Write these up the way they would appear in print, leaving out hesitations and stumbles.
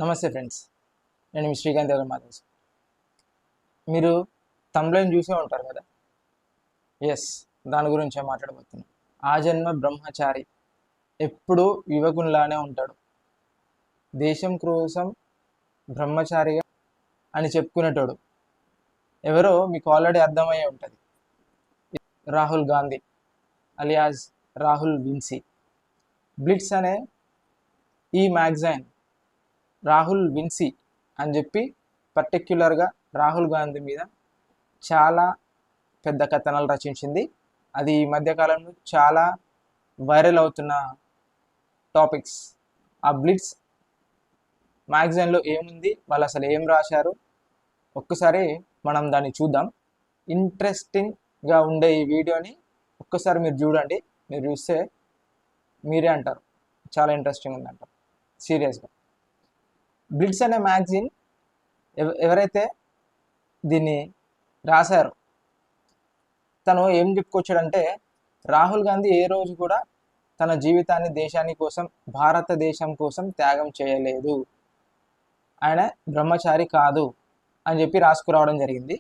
నమస్తే ఫ్రెండ్స్, నేను మీ శ్రీకాంత్ గారు మాట్లాడుతున్నాను. మీరు తమ్లైన్ చూసే ఉంటారు కదా. ఎస్, దాని గురించే మాట్లాడబోతున్నాను. ఆ జన్మ బ్రహ్మచారి ఎప్పుడూ యువకునిలానే ఉంటాడు. దేశం కోసం బ్రహ్మచారిగా అని చెప్పుకునేటోడు ఎవరో మీకు ఆల్రెడీ అర్థమయ్యే ఉంటుంది. రాహుల్ గాంధీ అలియాస్ రాహుల్ విన్సీ. బ్లిట్స్ అనే ఈ మ్యాగజైన్ రాహుల్ విన్సీ అని చెప్పి పర్టిక్యులర్గా రాహుల్ గాంధీ మీద చాలా పెద్ద కథనాలు రచించింది. అది ఈ మధ్యకాలంలో చాలా వైరల్ అవుతున్న టాపిక్స్. ఆ బ్లిట్స్ మ్యాగజైన్లో ఏముంది, వాళ్ళు అసలు ఏం రాశారు, ఒక్కసారి మనం దాన్ని చూద్దాం. ఇంట్రెస్టింగ్గా ఉండే ఈ వీడియోని ఒక్కసారి మీరు చూడండి. మీరు చూస్తే మీరే అంటారు చాలా ఇంట్రెస్టింగ్ ఉందంటారు. సీరియస్గా బ్లిట్స్ అనే మ్యాగజైన్ ఎవరైతే దీన్ని రాశారో తను ఏం చెప్పుకొచ్చాడంటే, రాహుల్ గాంధీ ఏ రోజు కూడా తన జీవితాన్ని దేశాని కోసం, భారతదేశం కోసం త్యాగం చేయలేదు, ఆయన బ్రహ్మచారి కాదు అని చెప్పి రాసుకురావడం జరిగింది.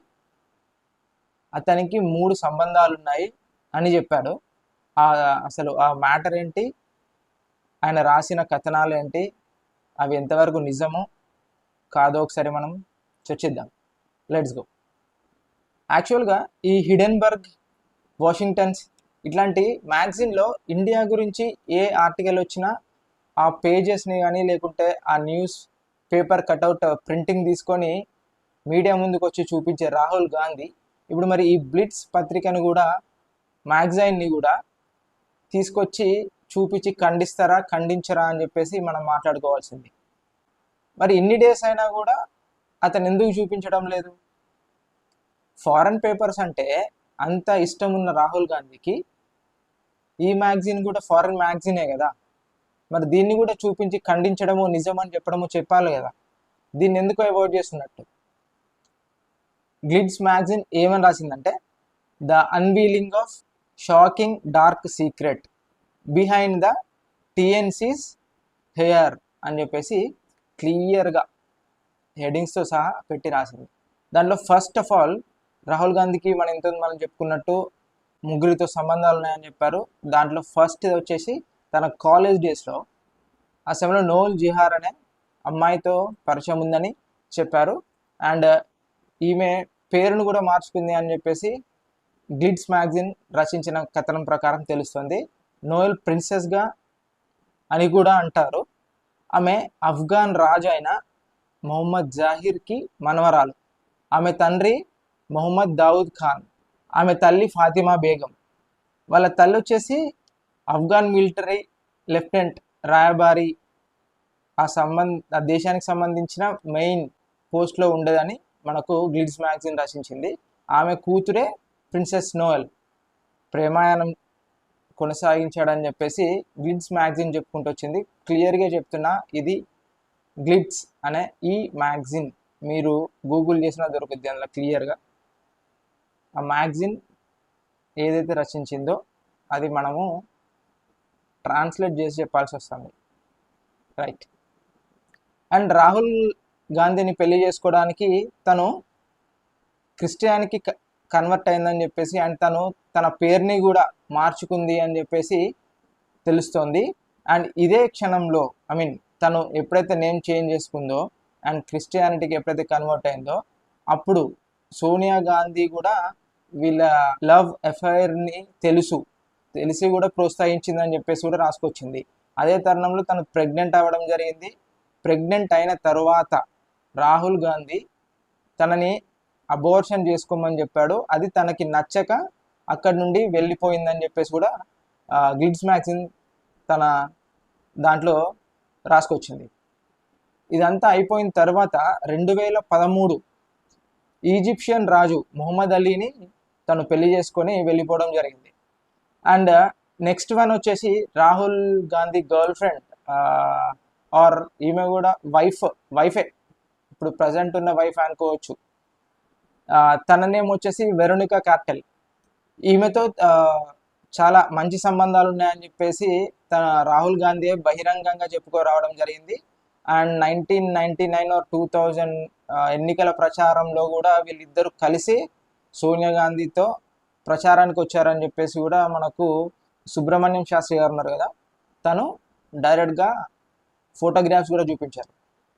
అతనికి 3 సంబంధాలు ఉన్నాయి అని చెప్పాడు. అసలు ఆ మ్యాటర్ ఏంటి, ఆయన రాసిన కథనాలు ఏంటి, అవి ఎంతవరకు నిజమో కాదో ఒకసారి మనం చర్చిద్దాం. Let's go. యాక్చువల్గా ఈ హిడెన్బర్గ్, వాషింగ్టన్స్ ఇట్లాంటి మ్యాగజైన్లో ఇండియా గురించి ఏ ఆర్టికల్ వచ్చినా ఆ పేజెస్ని కానీ లేకుంటే ఆ న్యూస్ పేపర్ కటౌట్ ప్రింటింగ్ తీసుకొని మీడియా ముందుకు వచ్చి చూపించే రాహుల్ గాంధీ ఇప్పుడు మరి ఈ బ్లిట్స్ పత్రికను కూడా, మ్యాగజైన్ని కూడా తీసుకొచ్చి చూపించి ఖండిస్తారా ఖండించరా అని చెప్పేసి మనం మాట్లాడుకోవాల్సింది. మరి ఇన్ని డేస్ అయినా కూడా అతను ఎందుకు చూపించడం లేదు? ఫారెన్ పేపర్స్ అంటే అంత ఇష్టం ఉన్న రాహుల్ గాంధీకి ఈ మ్యాగజైన్ కూడా ఫారెన్ మ్యాగజైనే కదా, మరి దీన్ని కూడా చూపించి ఖండించడము, నిజమని చెప్పడము చెప్పాలి కదా. దీన్ని ఎందుకు అవాయిడ్ చేస్తున్నట్టు? గ్లిడ్స్ మ్యాగజైన్ ఏమని రాసిందంటే, the unveiling of shocking dark secret behind the TNC's heir అని చెప్పేసి క్లియర్గా హెడింగ్స్తో సహా పెట్టి రాసింది. దాంట్లో ఫస్ట్ ఆఫ్ ఆల్ రాహుల్ గాంధీకి మనం చెప్పుకున్నట్టు ముగ్గురితో సంబంధాలు ఉన్నాయని చెప్పారు. దాంట్లో ఫస్ట్ వచ్చేసి తన కాలేజ్ డేస్లో ఆ సమయంలో నోల్ జిహార్ అనే అమ్మాయితో పరిచయం ఉందని చెప్పారు. అండ్ ఈమె పేరును కూడా మార్చుకుంది అని చెప్పేసి గ్లిడ్స్ మ్యాగజైన్ రచించిన కథనం ప్రకారం తెలుస్తుంది. నోయల్ ప్రిన్సెస్గా అని కూడా అంటారు. ఆమె ఆఫ్ఘాన్ రాజు అయిన మొహమ్మద్ జాహిర్కి మనవరాలు. ఆమె తండ్రి మొహమ్మద్ దావుద్ ఖాన్, ఆమె తల్లి ఫాతిమా బేగం. వాళ్ళ తల్లి వచ్చేసి ఆఫ్ఘాన్ మిలిటరీ లెఫ్టినెంట్ రాయబారి, ఆ దేశానికి సంబంధించిన మెయిన్ పోస్ట్లో ఉండేదని మనకు గ్లిడ్స్ మ్యాగజైన్ రచించింది. ఆమె కూతురే ప్రిన్సెస్ నోయల్ ప్రేమాయణం కొనసాగించాడని చెప్పేసి గ్లిడ్స్ మ్యాగజైన్ చెప్పుకుంటూ వచ్చింది. క్లియర్గా చెప్తున్నా, ఇది గ్లిడ్స్ అనే ఈ మ్యాగజైన్ మీరు గూగుల్ చేసినా దొరుకుద్ది. అందులో క్లియర్గా ఆ మ్యాగజైన్ ఏదైతే రచించిందో అది మనము ట్రాన్స్లేట్ చేసి చెప్పాల్సి వస్తుంది, రైట్. అండ్ రాహుల్ గాంధీని పెళ్లి చేసుకోవడానికి తను క్రిస్టియానికి కన్వర్ట్ అయిందని చెప్పేసి, అండ్ తను తన పేరుని కూడా మార్చుకుంది అని చెప్పేసి తెలుస్తోంది. అండ్ ఇదే క్షణంలో తను ఎప్పుడైతే నేమ్ చేంజ్ చేసుకుందో అండ్ క్రిస్టియానిటీకి ఎప్పుడైతే కన్వర్ట్ అయిందో అప్పుడు సోనియా గాంధీ కూడా వీళ్ళ లవ్ అఫైర్ని తెలిసి కూడా ప్రోత్సహించిందని చెప్పేసి కూడా రాసుకొచ్చింది. అదే తరుణంలో తను ప్రెగ్నెంట్ అవ్వడం జరిగింది. ప్రెగ్నెంట్ అయిన తరువాత రాహుల్ గాంధీ తనని అబోర్షన్ చేసుకోమని చెప్పాడు. అది తనకి నచ్చక అక్కడి నుండి వెళ్ళిపోయిందని చెప్పేసి కూడా గ్లిడ్స్ మ్యాగజైన్ తన దాంట్లో రాసుకొచ్చింది. ఇదంతా అయిపోయిన తర్వాత 2013 ఈజిప్షియన్ రాజు మొహమ్మద్ అలీని తను పెళ్లి చేసుకొని వెళ్ళిపోవడం జరిగింది. అండ్ నెక్స్ట్ వన్ వచ్చేసి Rahul Gandhi girl friend or ఈమె కూడా వైఫే, ఇప్పుడు ప్రజెంట్ ఉన్న వైఫ్ అనుకోవచ్చు. తన నేమ్ వచ్చేసి వెరోనికా కార్టెల్. ఈమెతో చాలా మంచి సంబంధాలు ఉన్నాయని చెప్పేసి రాహుల్ గాంధీ బహిరంగంగా చెప్పుకోరావడం జరిగింది. అండ్ 1999 ఆర్ 2000 ఎన్నికల ప్రచారంలో కూడా వీళ్ళిద్దరూ కలిసి సోనియా గాంధీతో ప్రచారానికి వచ్చారని చెప్పేసి కూడా మనకు సుబ్రహ్మణ్యం శాస్త్రి గారు ఉన్నారు కదా, తను డైరెక్ట్గా ఫోటోగ్రాఫ్స్ కూడా చూపించారు.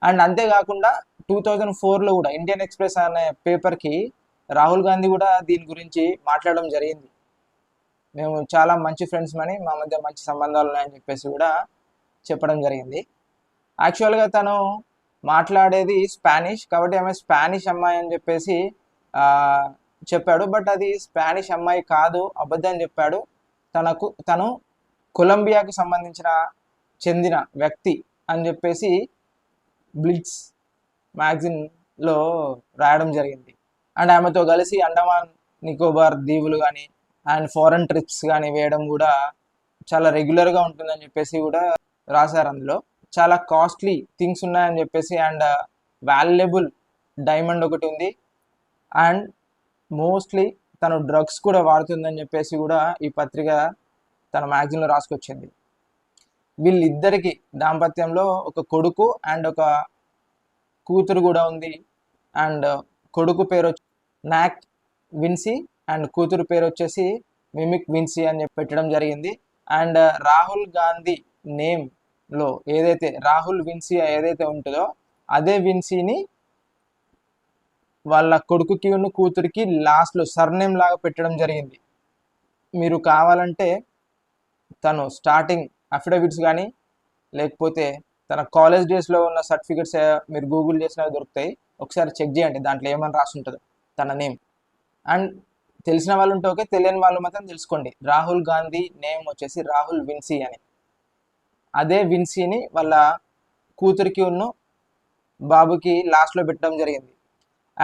అండ్ అంతేకాకుండా 2004లో కూడా ఇండియన్ ఎక్స్ప్రెస్ అనే పేపర్కి రాహుల్ గాంధీ కూడా దీని గురించి మాట్లాడడం జరిగింది. మేము చాలా మంచి ఫ్రెండ్స్ అని, మా మధ్య మంచి సంబంధాలు ఉన్నాయని చెప్పేసి కూడా చెప్పడం జరిగింది. యాక్చువల్గా తను మాట్లాడేది స్పానిష్ కాబట్టి ఆమె స్పానిష్ అమ్మాయి అని చెప్పేసి చెప్పాడు. బట్ అది స్పానిష్ అమ్మాయి కాదు, అబద్ధం చెప్పాడు. తను కొలంబియాకు సంబంధించిన చెందిన వ్యక్తి అని చెప్పేసి బ్లిట్స్ మ్యాగజిన్లో రాయడం జరిగింది. అండ్ ఆమెతో కలిసి అండమాన్ నికోబార్ దీవులు కానీ అండ్ ఫారెన్ ట్రిప్స్ కానీ వేయడం కూడా చాలా రెగ్యులర్గా ఉంటుందని చెప్పేసి కూడా రాశారు. అందులో చాలా కాస్ట్లీ థింగ్స్ ఉన్నాయని చెప్పేసి అండ్ వాల్యుబుల్ డైమండ్ ఒకటి ఉంది అండ్ మోస్ట్లీ తను డ్రగ్స్ కూడా వాడుతుందని చెప్పేసి కూడా ఈ పత్రిక తన మ్యాగజిన్లో రాసుకొచ్చింది. వీళ్ళిద్దరికి దాంపత్యంలో ఒక కొడుకు అండ్ ఒక కూతురు కూడా ఉంది. అండ్ కొడుకు పేరు నాక్ విన్సీ అండ్ కూతురు పేరు వచ్చేసి మిమిక్ విన్సీ అని చెప్పి పెట్టడం జరిగింది. అండ్ రాహుల్ గాంధీ నేమ్లో ఏదైతే రాహుల్ విన్సీ ఏదైతే ఉంటుందో అదే విన్సీని వాళ్ళ కొడుకుకి ఉన్న కూతురికి లాస్ట్లో సర్నేమ్ లాగా పెట్టడం జరిగింది. మీరు కావాలంటే తను స్టార్టింగ్ అఫిడవిట్స్ కానీ లేకపోతే తన కాలేజ్ డేస్లో ఉన్న సర్టిఫికెట్స్ మీరు గూగుల్ చేసినా దొరుకుతాయి, ఒకసారి చెక్ చేయండి దాంట్లో ఏమని రాసి ఉంటుందో తన నేమ్. అండ్ తెలిసిన వాళ్ళు ఉంటే ఓకే, తెలియని వాళ్ళు మాత్రం తెలుసుకోండి. రాహుల్ గాంధీ నేమ్ వచ్చేసి రాహుల్ విన్సీ అని. అదే విన్సీని వాళ్ళ కూతురికి ఉన్న బాబుకి లాస్ట్లో పెట్టడం జరిగింది.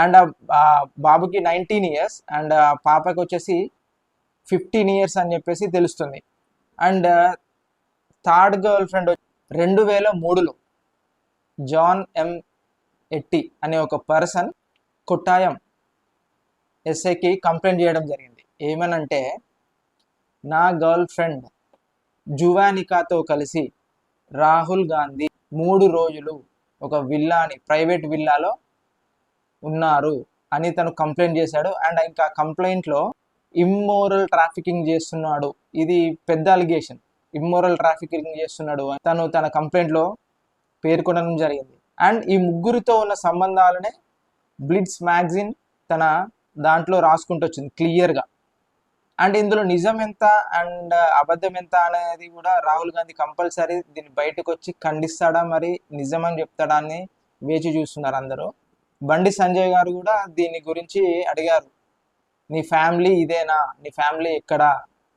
అండ్ ఆ బాబుకి 19 years అండ్ ఆ పాపకి వచ్చేసి 15 years అని చెప్పేసి తెలుస్తుంది. అండ్ థర్డ్ గర్ల్ ఫ్రెండ్ 2003లో జాన్ ఎం ఎట్టి అనే ఒక పర్సన్ కొట్టాయం ఎస్ఐకి కంప్లైంట్ చేయడం జరిగింది. ఏమనంటే, నా గర్ల్ ఫ్రెండ్ జువానికాతో కలిసి రాహుల్ గాంధీ 3 రోజులు ఒక ప్రైవేట్ విల్లాలో ఉన్నారు అని తను కంప్లైంట్ చేశాడు. అండ్ ఇంకా కంప్లైంట్లో ఇమ్మోరల్ ట్రాఫికింగ్ చేస్తున్నాడు, ఇది పెద్ద అలిగేషన్, ఇమ్మోరల్ ట్రాఫికింగ్ చేస్తున్నాడు అని తన కంప్లైంట్లో పేర్కొనడం జరిగింది. అండ్ ఈ ముగ్గురితో ఉన్న సంబంధాలనే బ్లిట్స్ మ్యాగజిన్ తన దాంట్లో రాసుకుంటూ వచ్చింది క్లియర్గా. అండ్ ఇందులో నిజం ఎంత అండ్ అబద్ధం ఎంత అనేది కూడా రాహుల్ గాంధీ కంపల్సరీ దీన్ని బయటకు వచ్చి ఖండిస్తాడా, మరి నిజం అని చెప్తాడా అని వేచి చూస్తున్నారు అందరూ. బండి సంజయ్ గారు కూడా దీని గురించి అడిగారు, నీ ఫ్యామిలీ ఇదేనా, నీ ఫ్యామిలీ ఎక్కడా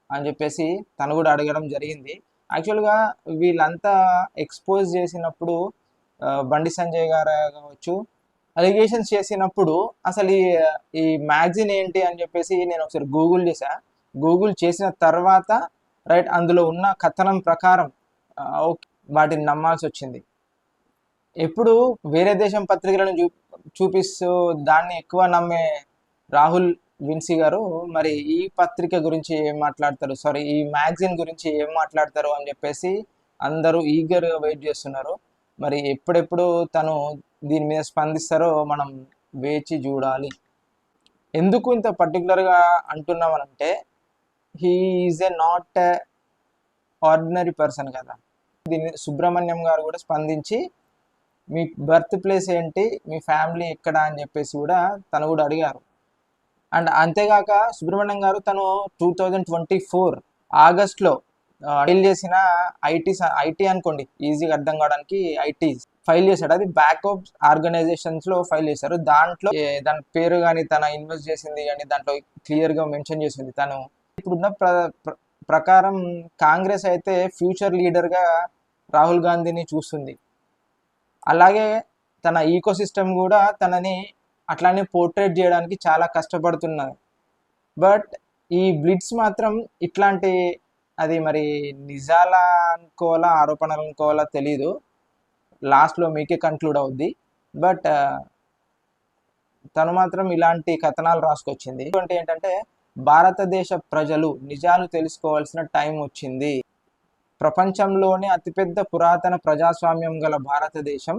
అని చెప్పేసి తను కూడా అడగడం జరిగింది. యాక్చువల్గా వీళ్ళంతా ఎక్స్పోజ్ చేసినప్పుడు బండి సంజయ్ గారు కావచ్చు అలిగేషన్స్ చేసినప్పుడు అసలు ఈ మ్యాగజిన్ ఏంటి అని చెప్పేసి నేను ఒకసారి గూగుల్ చేసిన తర్వాత రైట్ అందులో ఉన్న కథనం ప్రకారం వాటిని నమ్మాల్సి వచ్చింది. ఎప్పుడు వేరే దేశం పత్రికలను చూపిస్తూ దాన్ని ఎక్కువ నమ్మే రాహుల్ విన్సీ గారు మరి ఈ పత్రిక గురించి ఏం మాట్లాడతారు, ఈ మ్యాగజిన్ గురించి ఏం మాట్లాడతారు అని చెప్పేసి అందరూ ఈగర్గా వెయిట్ చేస్తున్నారు. మరి ఎప్పుడెప్పుడు తను దీని మీద స్పందిస్తారో మనం వేచి చూడాలి. ఎందుకు ఇంత పర్టికులర్గా అంటున్నామనంటే, he is not ordinary person కదా. దీన్ని సుబ్రహ్మణ్యం గారు కూడా స్పందించి మీ బర్త్ ప్లేస్ ఏంటి, మీ ఫ్యామిలీ ఎక్కడ అని చెప్పేసి కూడా తను కూడా అడిగారు. అండ్ అంతేగాక సుబ్రహ్మణ్యం గారు తను 2024 ఆగస్ట్లో ఫైల్ చేసిన ఐటీ అనుకోండి, ఈజీగా అర్థం కావడానికి ఐటీ ఫైల్ చేశాడు. అది బ్యాకప్ ఆర్గనైజేషన్స్లో ఫైల్ చేశారు. దాంట్లో దాని పేరు కానీ తన ఇన్వెస్ట్ చేసింది కానీ దాంట్లో క్లియర్గా మెన్షన్ చేసింది. తను ఇప్పుడున్న ప్రకారం కాంగ్రెస్ అయితే ఫ్యూచర్ లీడర్గా రాహుల్ గాంధీని చూస్తుంది. అలాగే తన ఈకో సిస్టమ్ కూడా తనని అట్లానే పోర్ట్రేట్ చేయడానికి చాలా కష్టపడుతున్నారు. బట్ ఈ బ్లిట్స్ మాత్రం ఇట్లాంటి అది మరి నిజాలా అనుకోవాలా ఆరోపణలు అనుకోవాలా తెలీదు, లాస్ట్లో మీకే కన్క్లూడ్ అవుద్ది. బట్ తను మాత్రం ఇలాంటి కథనాలు రాసుకొచ్చింది. ఏంటంటే భారతదేశ ప్రజలు నిజాలు తెలుసుకోవాల్సిన టైం వచ్చింది. ప్రపంచంలోనే అతిపెద్ద పురాతన ప్రజాస్వామ్యం గల భారతదేశం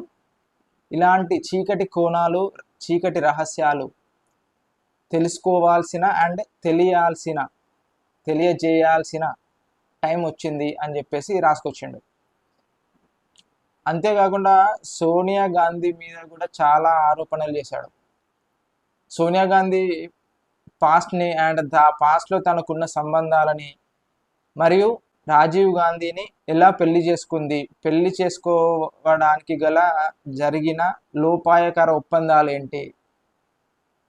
ఇలాంటి చీకటి కోణాలు, చీకటి రహస్యాలు తెలుసుకోవాల్సిన అండ్ తెలియజేయాల్సిన టైం వచ్చింది అని చెప్పేసి రాసుకొచ్చిండు. అంతేకాకుండా సోనియా గాంధీ మీద కూడా చాలా ఆరోపణలు చేశాడు. సోనియా గాంధీ పాస్ట్ని అండ్ పాస్ట్లో తనకున్న సంబంధాలని, మరియు రాజీవ్ గాంధీని ఎలా పెళ్లి చేసుకుంది, పెళ్లి చేసుకోవడానికి గల జరిగిన లోపాయకర ఒప్పందాలు ఏంటి,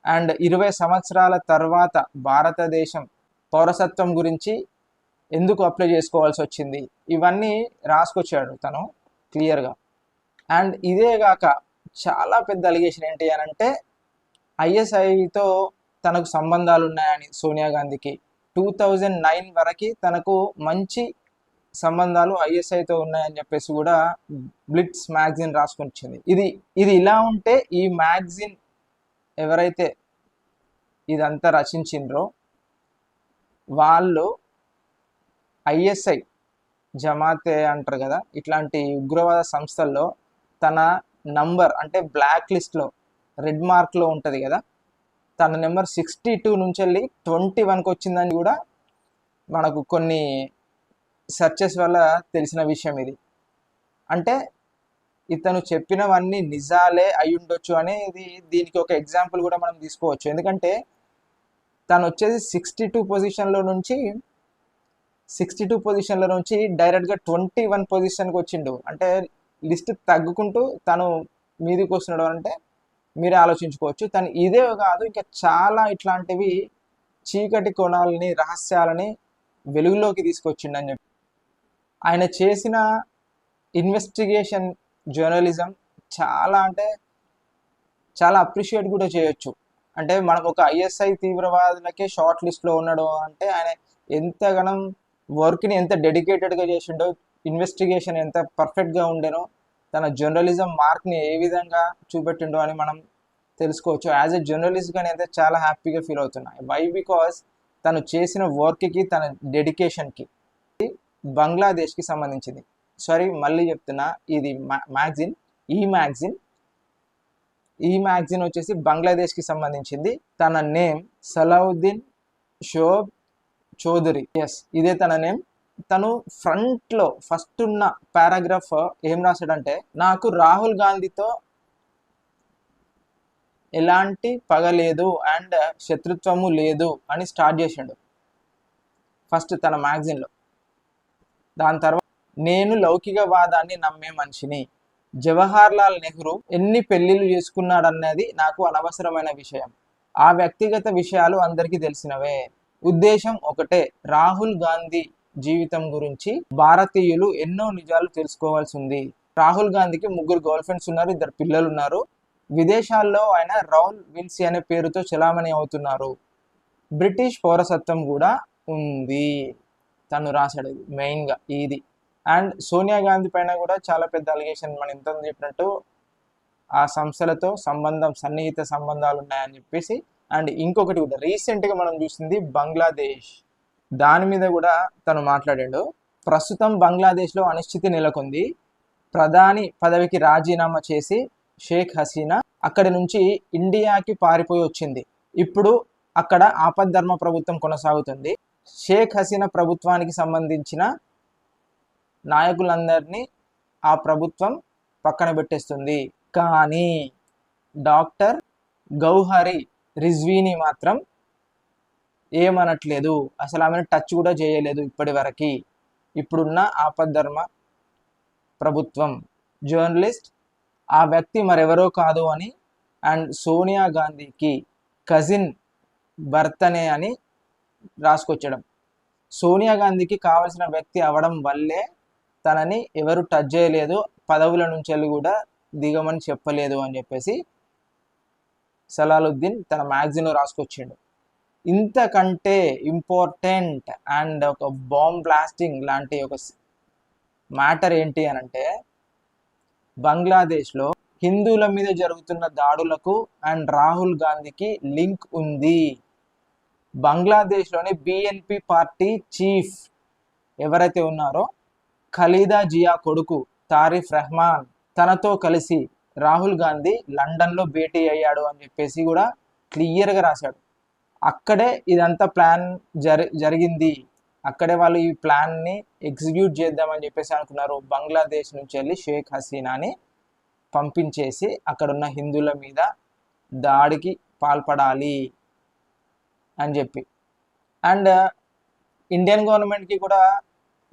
అండ్ 20 సంవత్సరాల తర్వాత భారతదేశం పౌరసత్వం గురించి ఎందుకు అప్లై చేసుకోవాల్సి వచ్చింది, ఇవన్నీ రాసుకొచ్చాడు తను క్లియర్గా. అండ్ ఇదే కాక చాలా పెద్ద అలిగేషన్ ఏంటి అని అంటే ఐఎస్ఐతో తనకు సంబంధాలు ఉన్నాయని, సోనియా గాంధీకి 2009 వరకు తనకు మంచి సంబంధాలు ఐఎస్ఐతో ఉన్నాయని చెప్పేసి కూడా బ్లిట్స్ మ్యాగజైన్ రాసుకొని వచ్చింది. ఇది ఇలా ఉంటే ఈ మ్యాగజైన్ ఎవరైతే ఇదంతా రచించిండ్రో వాళ్ళు ఐఎస్ఐ, జమాతే అంటారు కదా, ఇట్లాంటి ఉగ్రవాద సంస్థల్లో తన నంబర్ అంటే బ్లాక్ లిస్ట్లో రెడ్ మార్క్లో ఉంటుంది కదా, తన నెంబర్ 62 నుంచి వెళ్ళి 21కి వచ్చిందని కూడా మనకు కొన్ని సెర్చెస్ వల్ల తెలిసిన విషయం ఇది. అంటే ఇతను చెప్పినవన్నీ నిజాలే అయి ఉండొచ్చు అనేది దీనికి ఒక ఎగ్జాంపుల్ కూడా మనం తీసుకోవచ్చు. ఎందుకంటే తను వచ్చేసి 62 పొజిషన్ల నుంచి డైరెక్ట్గా 21 పొజిషన్కి వచ్చిండు. అంటే లిస్ట్ తగ్గుకుంటూ తను మీదికి వస్తున్నాడు అంటే మీరే ఆలోచించుకోవచ్చు. తను ఇదే కాదు, ఇంకా చాలా ఇట్లాంటివి చీకటి కోణాలని, రహస్యాలని వెలుగులోకి తీసుకొచ్చిండని చెప్పి ఆయన చేసిన ఇన్వెస్టిగేషన్ జర్నలిజం చాలా అంటే చాలా అప్రిషియేట్ కూడా చేయొచ్చు. అంటే మనం ఒక ఐఎస్ఐ తీవ్రవాదులకే షార్ట్ లిస్ట్లో ఉన్నాడు అంటే ఆయన ఎంతగానం వర్క్ని ఎంత డెడికేటెడ్గా చేసిండో, ఇన్వెస్టిగేషన్ ఎంత పర్ఫెక్ట్గా ఉండేనో, తన జర్నలిజం మార్క్ని ఏ విధంగా చూపెట్టిండో అని మనం తెలుసుకోవచ్చు. యాజ్ ఎ జర్నలిస్ట్గా నేనైతే చాలా హ్యాపీగా ఫీల్ అవుతున్నాను. వై? బికాస్ తను చేసిన వర్క్కి, తన డెడికేషన్కి. బంగ్లాదేశ్కి సంబంధించింది. సారీ, మళ్ళీ చెప్తున్నా, ఇది మ్యాగజైన్, ఈ మ్యాగజైన్ వచ్చేసి బంగ్లాదేశ్కి సంబంధించింది. తన నేమ్ సలావుద్దీన్ షోబ్ చౌదరి. ఎస్, ఇదే తన నేమ్. తను ఫ్రంట్లో ఫస్ట్ ఉన్న పారాగ్రాఫ్ ఏం రాశాడంటే, నాకు రాహుల్ గాంధీతో ఎలాంటి పగ లేదు అండ్ శత్రుత్వము లేదు అని స్టార్ట్ చేసిండు ఫస్ట్ తన మ్యాగజైన్లో. దాని తర్వాత, నేను లౌకికవాదాన్ని నమ్మే మనిషిని, జవహర్ లాల్ నెహ్రూ ఎన్ని పెళ్లిళ్ళు చేసుకున్నాడన్నది నాకు అనవసరమైన విషయం, ఆ వ్యక్తిగత విషయాలు అందరికీ తెలిసినవే, ఉద్దేశం ఒకటే, రాహుల్ గాంధీ జీవితం గురించి భారతీయులు ఎన్నో నిజాలు తెలుసుకోవాల్సి ఉంది. రాహుల్ గాంధీకి 3 గర్ల్ ఫ్రెండ్స్ ఉన్నారు, 2 పిల్లలు ఉన్నారు, విదేశాల్లో ఆయన రౌల్ విల్సీ అనే పేరుతో చలామణి అవుతున్నారు, బ్రిటిష్ పౌరసత్వం కూడా ఉంది. తను రాశాడు మెయిన్గా ఇది. అండ్ సోనియా గాంధీ పైన కూడా చాలా పెద్ద అలిగేషన్, మనం ఇంత చెప్పినట్టు ఆ సంస్థలతో సన్నిహిత సంబంధాలు ఉన్నాయని చెప్పేసి. అండ్ ఇంకొకటి కూడా రీసెంట్గా మనం చూసింది బంగ్లాదేశ్, దాని మీద కూడా తను మాట్లాడాడు. ప్రస్తుతం బంగ్లాదేశ్లో అనిశ్చితి నెలకొంది. ప్రధాని పదవికి రాజీనామా చేసి షేక్ హసీనా అక్కడి నుంచి ఇండియాకి పారిపోయి వచ్చింది. ఇప్పుడు అక్కడ ఆపద్ధర్మ ప్రభుత్వం కొనసాగుతుంది. షేక్ హసీనా ప్రభుత్వానికి సంబంధించిన నాయకులందరినీ ఆ ప్రభుత్వం పక్కన పెట్టేస్తుంది. కానీ డాక్టర్ గౌహరి రిజ్వీని మాత్రం ఏమనట్లేదు, అసలు ఆమెను టచ్ కూడా చేయలేదు ఇప్పటి వరకు. ఇప్పుడున్న ఆపద్ధర్మ ప్రభుత్వం జర్నలిస్ట్ ఆ వ్యక్తి మరెవరో కాదు అని, అండ్ సోనియా గాంధీకి కజిన్ భర్తనే అని రాసుకొచ్చడం. సోనియా గాంధీకి కావలసిన వ్యక్తి అవడం వల్లే తనని ఎవరు టచ్ చేయలేదు, పదవుల నుంచి వెళ్ళి కూడా దిగమని చెప్పలేదు అని చెప్పేసి సలాలుద్దీన్ తన మ్యాగజైన్లో రాసుకొచ్చిండు. ఇంతకంటే ఇంపార్టెంట్ అండ్ ఒక బాంబ్ బ్లాస్టింగ్ లాంటి ఒక మ్యాటర్ ఏంటి అని అంటే, బంగ్లాదేశ్లో హిందువుల మీద జరుగుతున్న దాడులకు అండ్ రాహుల్ గాంధీకి లింక్ ఉంది. బంగ్లాదేశ్లోని బిఎన్పి పార్టీ చీఫ్ ఎవరైతే ఉన్నారో ఖలీదా జియా కొడుకు తారిఫ్ రెహమాన్ తనతో కలిసి రాహుల్ గాంధీ లండన్లో భేటీ అయ్యాడు అని చెప్పేసి కూడా క్లియర్గా రాశాడు. అక్కడే ఇదంతా ప్లాన్ జరిగింది. అక్కడే వాళ్ళు ఈ ప్లాన్ని ఎగ్జిక్యూట్ చేద్దామని చెప్పేసి అనుకున్నారు. బంగ్లాదేశ్ నుంచి వెళ్ళి షేక్ హసీనాని పంపించేసి అక్కడున్న హిందువుల మీద దాడికి పాల్పడాలి అని చెప్పి. అండ్ ఇండియన్ గవర్నమెంట్కి కూడా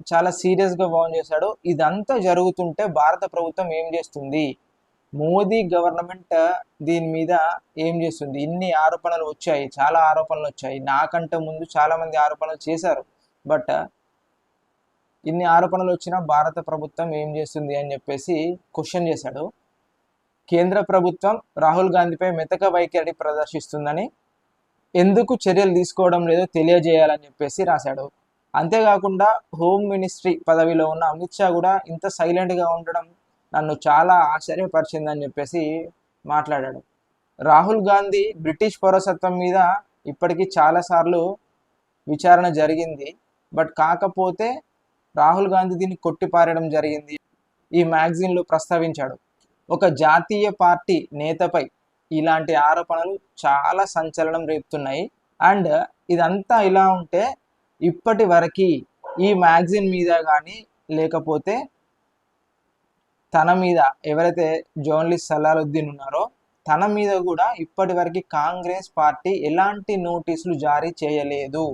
చాలా సీరియస్గా వార్న్ చేశాడు. ఇదంతా జరుగుతుంటే భారత ప్రభుత్వం ఏం చేస్తుంది, మోదీ గవర్నమెంట్ దీని మీద ఏం చేస్తుంది? ఇన్ని ఆరోపణలు వచ్చాయి, చాలా ఆరోపణలు వచ్చాయి. నాకంటే ముందు చాలామంది ఆరోపణలు చేశారు. బట్ ఇన్ని ఆరోపణలు వచ్చినా భారత ప్రభుత్వం ఏం చేస్తుంది అని చెప్పేసి క్వశ్చన్ చేశాడు. కేంద్ర ప్రభుత్వం రాహుల్ గాంధీపై మెతక వైఖరి ప్రదర్శిస్తుందని, ఎందుకు చర్యలు తీసుకోవడం లేదో తెలియజేయాలని చెప్పేసి రాశాడు. అంతేకాకుండా హోమ్ మినిస్ట్రీ పదవిలో ఉన్న అమిత్ షా కూడా ఇంత సైలెంట్గా ఉండడం నన్ను చాలా ఆశ్చర్యపరిచిందని చెప్పేసి మాట్లాడాడు. రాహుల్ గాంధీ బ్రిటిష్ పౌరసత్వం మీద ఇప్పటికీ చాలాసార్లు విచారణ జరిగింది. బట్ కాకపోతే రాహుల్ గాంధీ దీన్ని కొట్టిపారడం జరిగింది. ఈ మ్యాగజైన్లో ప్రస్తావించాడు. ఒక జాతీయ పార్టీ నేతపై ఇలాంటి ఆరోపణలు చాలా సంచలనం రేపుతున్నాయి. అండ్ ఇదంతా ఇలా ఉంటే ఇప్పటి వరకు ఈ మ్యాగజైన్ మీద కానీ లేకపోతే తన మీద ఎవరైతే జర్నలిస్ట్ సలాలుద్దీన్ ఉన్నారో తన మీద కూడా ఇప్పటి వరకు కాంగ్రెస్ పార్టీ ఎలాంటి నోటీసులు జారీ చేయలేదు.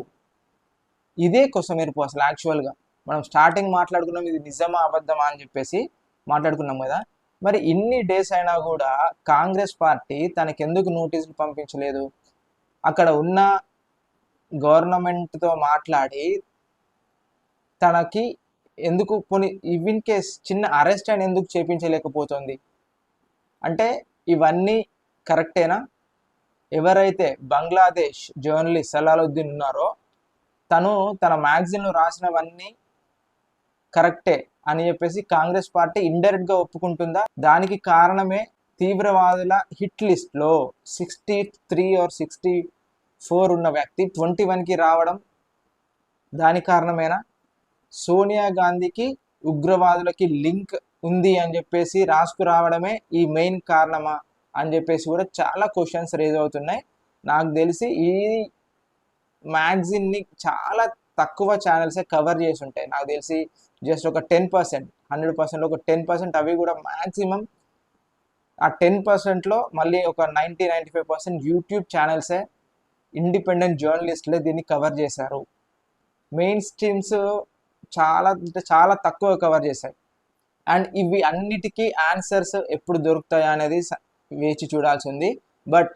ఇదే కొసమెరుపు అసలు. యాక్చువల్గా మనం స్టార్టింగ్ మాట్లాడుకున్నాం ఇది నిజమా అబద్ధమా అని చెప్పేసి మాట్లాడుకున్నాం కదా. మరి ఇన్ని డేస్ అయినా కూడా కాంగ్రెస్ పార్టీ తనకెందుకు నోటీసులు పంపించలేదు? అక్కడ ఉన్న గవర్నమెంట్తో మాట్లాడి తనకి ఎందుకు కొన్ని ఇన్ కేస్ చిన్న అరెస్ట్ అని ఎందుకు చేపించలేకపోతుంది? అంటే ఇవన్నీ కరెక్టేనా? ఎవరైతే బంగ్లాదేశ్ జర్నలిస్ట్ సలాలుద్దీన్ ఉన్నారో తను తన మ్యాగజైన్లో రాసినవన్నీ కరెక్టే అని చెప్పేసి కాంగ్రెస్ పార్టీ ఇండైరెక్ట్గా ఒప్పుకుంటుందా? దానికి కారణమే తీవ్రవాదుల హిట్ లిస్ట్లో 63 or 64 ఉన్న వ్యక్తి 21కి రావడం దాని కారణమేనా? సోనియా గాంధీకి ఉగ్రవాదులకి లింక్ ఉంది అని చెప్పేసి రాసుకురావడమే ఈ మెయిన్ కారణమా అని చెప్పేసి కూడా చాలా క్వశ్చన్స్ రేజ్ అవుతున్నాయి. నాకు తెలిసి ఈ మ్యాగజైన్ని చాలా తక్కువ ఛానల్సే కవర్ చేసి ఉంటాయి. నాకు తెలిసి జస్ట్ ఒక 10%, 100%లో ఒక 10%, అవి కూడా మ్యాక్సిమం ఆ 10%లో మళ్ళీ ఒక 90-95% యూట్యూబ్ ఛానల్సే ఇండిపెండెంట్ జర్నలిస్టులే దీన్ని కవర్ చేశారు. మెయిన్ స్ట్రీమ్స్ చాలా అంటే చాలా తక్కువ కవర్ చేశాయి. అండ్ ఇవి అన్నిటికీ ఆన్సర్స్ ఎప్పుడు దొరుకుతాయా అనేది వేచి చూడాల్సింది. బట్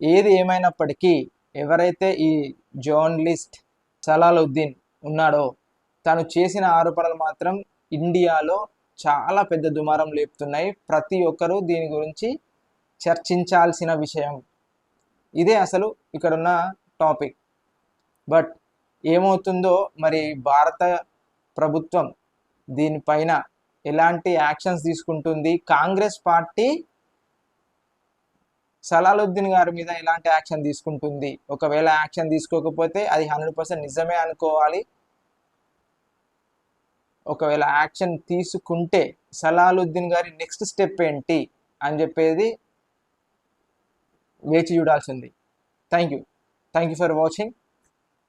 ఏది ఏమైనప్పటికీ ఎవరైతే ఈ జర్నలిస్ట్ సలాలుద్దీన్ ఉన్నాడో తను చేసిన ఆరోపణలు మాత్రం ఇండియాలో చాలా పెద్ద దుమారం లేపుతున్నాయి. ప్రతి ఒక్కరూ దీని గురించి చర్చించాల్సిన విషయం. ఇదే అసలు ఇక్కడున్న టాపిక్. బట్ ఏమవుతుందో మరి భారత ప్రభుత్వం దీనిపైన ఎలాంటి యాక్షన్స్ తీసుకుంటుంది, కాంగ్రెస్ పార్టీ సలాలుద్దీన్ గారి మీద ఎలాంటి యాక్షన్ తీసుకుంటుంది? ఒకవేళ యాక్షన్ తీసుకోకపోతే అది 100% నిజమే అనుకోవాలి. ఒకవేళ యాక్షన్ తీసుకుంటే సలాలుద్దీన్ గారి నెక్స్ట్ స్టెప్ ఏంటి అని చెప్పేది వేచి చూడాల్సింది. Thank you for watching.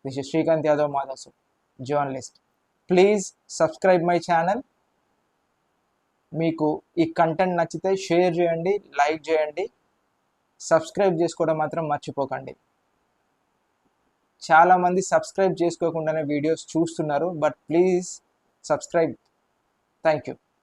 This is Srikanth Yadav Madhav, journalist. Please subscribe my channel. మీకు ఈ కంటెంట్ నచ్చితే షేర్ చేయండి, లైక్ చేయండి, సబ్స్క్రైబ్ చేసుకోవడం మాత్రం మర్చిపోకండి. చాలామంది సబ్స్క్రైబ్ చేసుకోకుండానే వీడియోస్ చూస్తున్నారు. But please subscribe. Thank you.